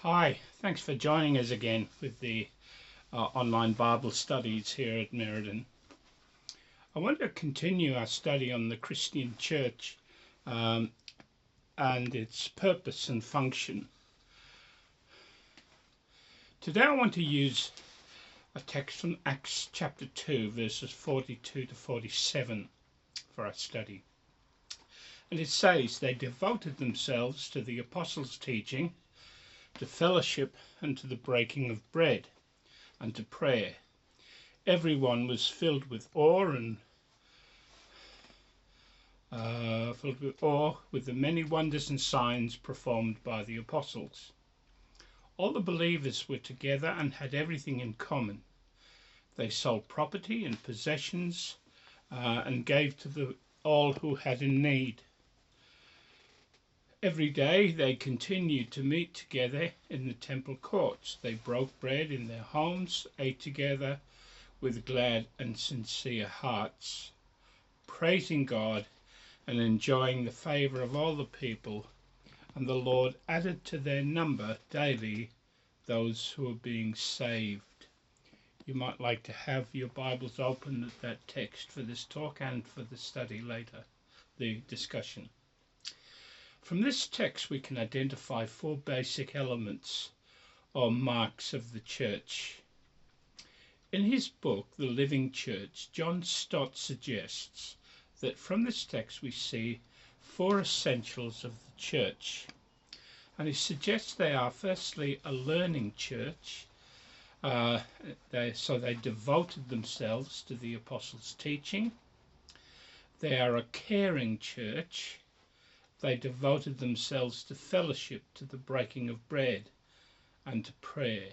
Hi, thanks for joining us again with the online Bible studies here at Meriden. I want to continue our study on the Christian Church um, and its purpose and function. Today I want to use a text from Acts chapter 2, verses 42 to 47 for our study. And it says, "They devoted themselves to the apostles' teaching, to fellowship, and to the breaking of bread, and to prayer. Everyone was filled with awe with the many wonders and signs performed by the apostles. All the believers were together and had everything in common. They sold property and possessions and gave to all who had in need. Every day they continued to meet together in the temple courts. They broke bread in their homes, ate together with glad and sincere hearts, praising God and enjoying the favor of all the people. And the Lord added to their number daily those who were being saved." You might like to have your Bibles open at that text for this talk and for the study later, the discussion. From this text we can identify four basic elements or marks of the church. In his book, The Living Church, John Stott suggests that from this text we see four essentials of the church. And he suggests they are firstly a learning church. They devoted themselves to the apostles' teaching. They are a caring church. They devoted themselves to fellowship, to the breaking of bread, and to prayer.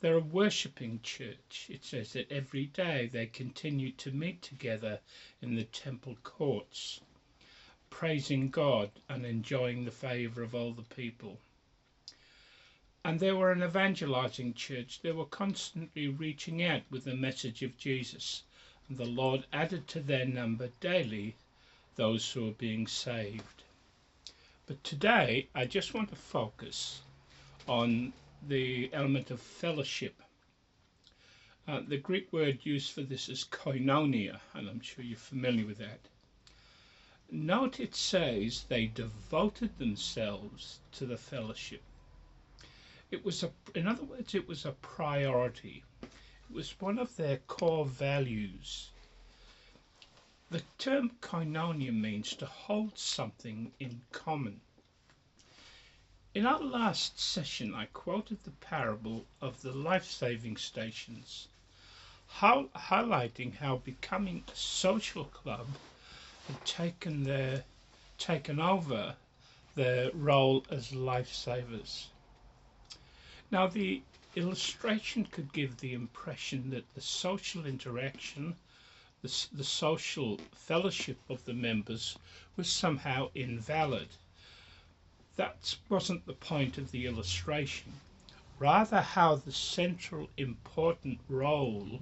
They're a worshipping church. It says that every day they continue to meet together in the temple courts, praising God and enjoying the favor of all the people. And they were an evangelizing church. They were constantly reaching out with the message of Jesus. And the Lord added to their number daily those who are being saved. But today I just want to focus on the element of fellowship. The Greek word used for this is koinonia, and I'm sure you're familiar with that. Note it says they devoted themselves to the fellowship. In other words, it was a priority. It was one of their core values. The term koinonia means to hold something in common. In our last session, I quoted the parable of the life-saving stations, highlighting how becoming a social club had taken over their role as lifesavers. Now, the illustration could give the impression that the social interaction, the social fellowship of the members was somehow invalid. That wasn't the point of the illustration. Rather, how the central important role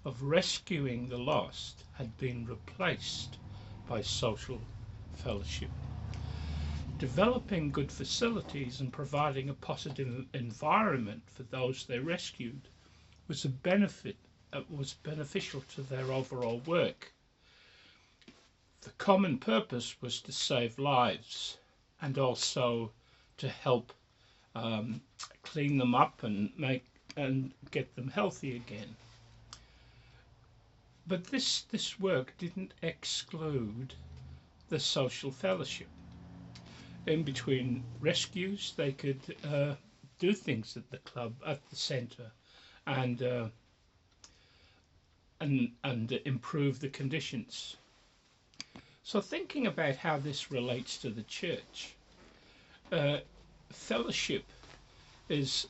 of rescuing the lost had been replaced by social fellowship. Developing good facilities and providing a positive environment for those they rescued was beneficial to their overall work. The common purpose was to save lives and also to help clean them up and get them healthy again. But this work didn't exclude the social fellowship. In between rescues, they could do things at the club, at the centre, and improve the conditions. So thinking about how this relates to the church, fellowship is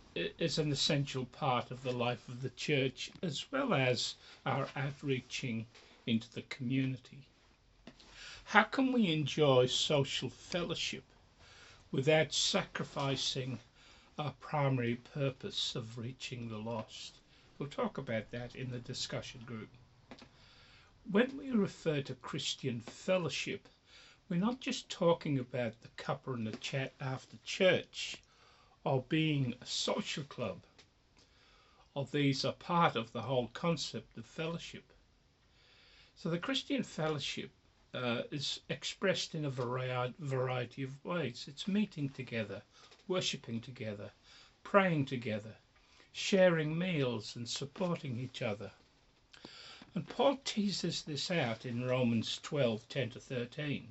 an essential part of the life of the church, as well as our outreaching into the community. How can we enjoy social fellowship without sacrificing our primary purpose of reaching the lost? We'll talk about that in the discussion group. When we refer to Christian fellowship, we're not just talking about the cuppa and the chat after church or being a social club, or these are part of the whole concept of fellowship. So the Christian fellowship is expressed in a variety of ways. It's meeting together, worshipping together, praying together, sharing meals and supporting each other. And Paul teases this out in Romans 12:10-13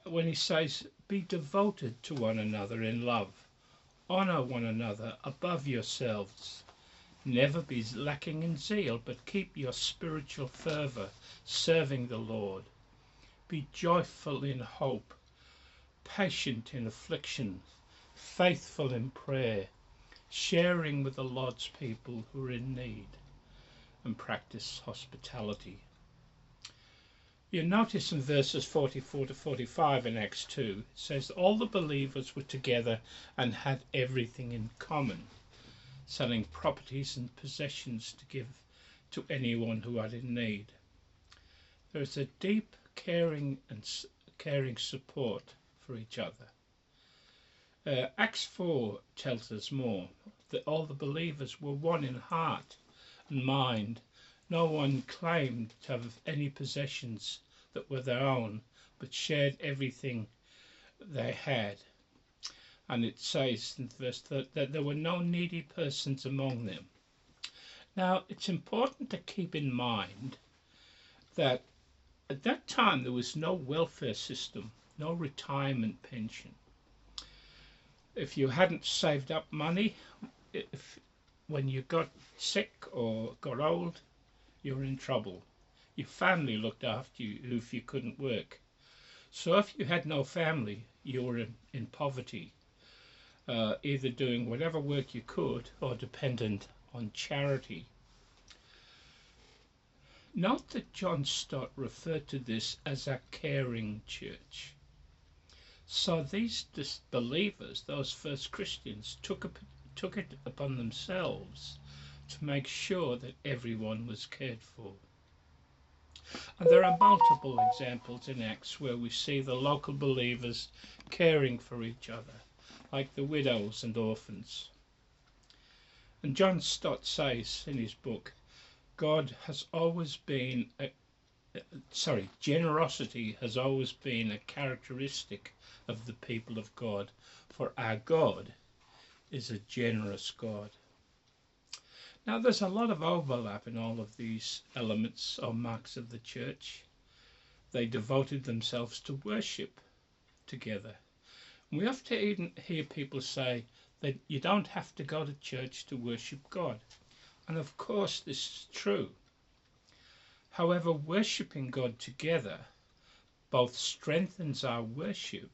when he says, "Be devoted to one another in love, honor one another above yourselves. Never be lacking in zeal, but keep your spiritual fervor, serving the Lord. Be joyful in hope, patient in affliction, faithful in prayer, sharing with the Lord's people who are in need, and practice hospitality." You notice in verses 44-45 in Acts 2, it says all the believers were together and had everything in common, selling properties and possessions to give to anyone who had in need. There is a deep caring support for each other. Acts 4 tells us more, that all the believers were one in heart and mind. No one claimed to have any possessions that were their own, but shared everything they had. And it says in verse 3 that there were no needy persons among them. Now, it's important to keep in mind that at that time there was no welfare system, no retirement pension. If you hadn't saved up money, when you got sick or got old, you were in trouble. Your family looked after you if you couldn't work. So if you had no family, you were in poverty, either doing whatever work you could or dependent on charity. Note that John Stott referred to this as a caring church. So these believers, those first Christians, took it upon themselves to make sure that everyone was cared for. And there are multiple examples in Acts where we see the local believers caring for each other, like the widows and orphans. And John Stott says in his book, generosity has always been a characteristic of the people of God, for our God is a generous God. Now, there's a lot of overlap in all of these elements or marks of the church. They devoted themselves to worship together. We often even hear people say that you don't have to go to church to worship God. And of course, this is true. However, worshipping God together both strengthens our worship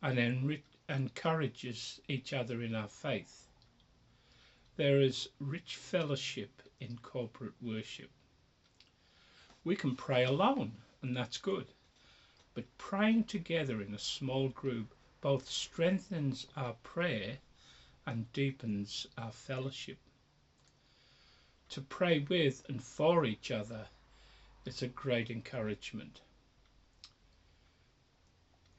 and encourages each other in our faith. There is rich fellowship in corporate worship. We can pray alone, and that's good. But praying together in a small group both strengthens our prayer and deepens our fellowship. To pray with and for each other is a great encouragement.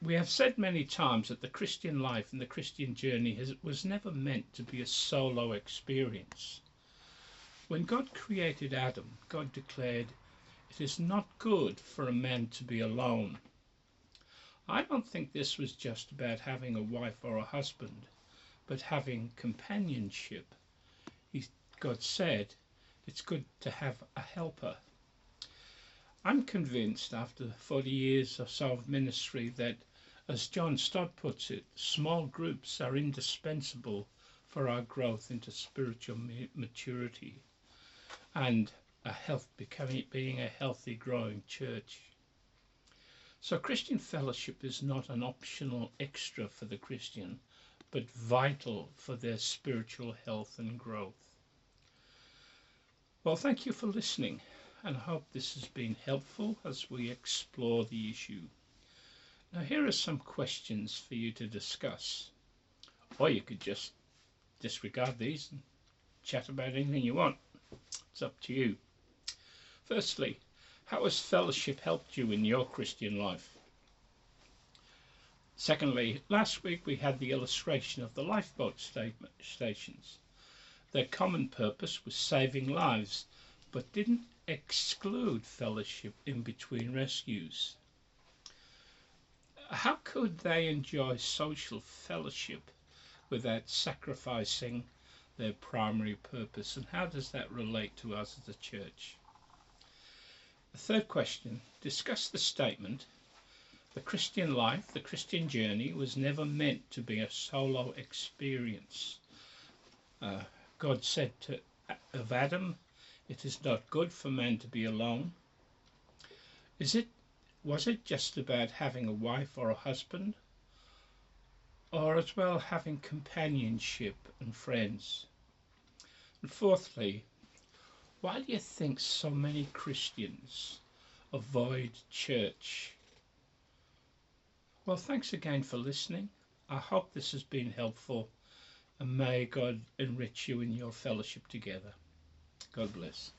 We have said many times that the Christian life and the Christian journey was never meant to be a solo experience. When God created Adam, God declared, "It is not good for a man to be alone." I don't think this was just about having a wife or a husband, but having companionship. God said, it's good to have a helper. I'm convinced after 40 years or so of ministry that, as John Stott puts it, small groups are indispensable for our growth into spiritual maturity and being a healthy, growing church. So Christian fellowship is not an optional extra for the Christian, but vital for their spiritual health and growth. Well, thank you for listening, and I hope this has been helpful as we explore the issue. Now, here are some questions for you to discuss, or you could just disregard these and chat about anything you want. It's up to you. Firstly, how has fellowship helped you in your Christian life? Secondly, last week we had the illustration of the lifeboat stations. Their common purpose was saving lives, but didn't exclude fellowship in between rescues. How could they enjoy social fellowship without sacrificing their primary purpose, and how does that relate to us as a church? The third question, discuss the statement, the Christian life, the Christian journey was never meant to be a solo experience. God said of Adam, it is not good for man to be alone. Was it just about having a wife or a husband, or as well having companionship and friends? And fourthly, why do you think so many Christians avoid church? Well, thanks again for listening. I hope this has been helpful, and may God enrich you in your fellowship together. God bless.